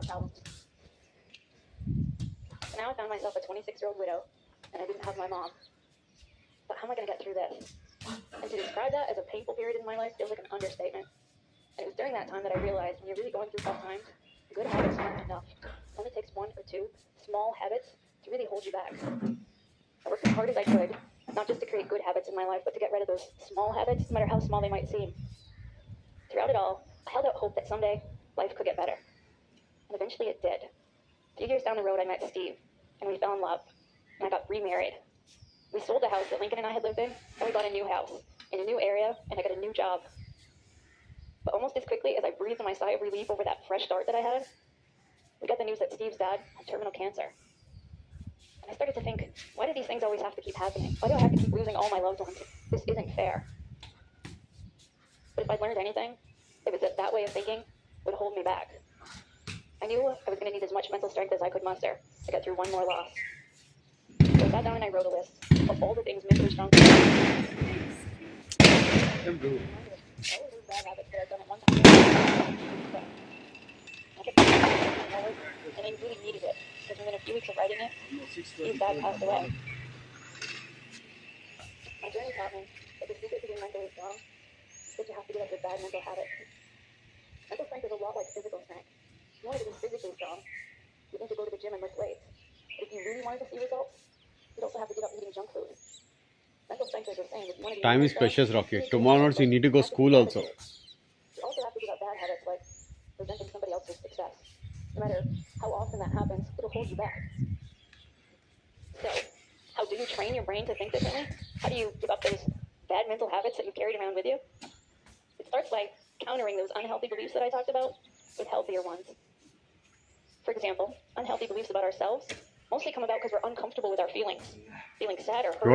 problems. So now I found myself a 26-year-old widow, and I didn't have my mom. But how am I going to get through this? And to describe that as a painful period in my life feels like an understatement. And it was during that time that I realized when you're really going through tough times, good habits aren't enough. It only takes 1 or 2 small habits to really hold you back. I worked as hard as I could, not just to create good habits in my life, but to get rid of those small habits, no matter how small they might seem. Throughout it all, I held out hope that someday life could get better. And eventually it did. A few years down the road, I met Steve, and we fell in love, and I got remarried. We sold the house that Lincoln and I had lived in, and we bought a new house in a new area, and I got a new job. But almost as quickly as I breathed my sigh of relief over that fresh start that I had, we got the news that Steve's dad had terminal cancer. And I started to think, why do these things always have to keep happening? Why do I have to keep losing all my loved ones? This isn't fair. But if I'd learned anything, it was that way of thinking would hold me back. I knew I was going to need as much mental strength as I could muster to get through one more loss. So I sat down and I wrote a list of all the things mentally strong people do. All of those bad habits that I've done at one time. I kept pushing forward, and I really needed it, because within a few weeks of writing it, Steve's dad passed away. My journey taught me that the secret to being mentally strong is that you have to get up with bad mental habits. Mental strength is a lot like physical strength. If you wanted to be physically strong, you need to go to the gym and lift weights. But if you really wanted to see results, you'd also have to give up eating junk food. Mental strength is the same. If you want to be Time is precious, Rocky. Tomorrow you need to go school also. You also have to give up bad habits like resenting somebody else's success. No matter how often that happens, it'll hold you back. So, how do you train your brain to think differently? How do you give up those bad mental habits that you carried around with you? It starts by countering those unhealthy beliefs that I talked about with healthier ones. For example, unhealthy beliefs about ourselves mostly come about because we're uncomfortable with our feelings. Feeling sad or hurt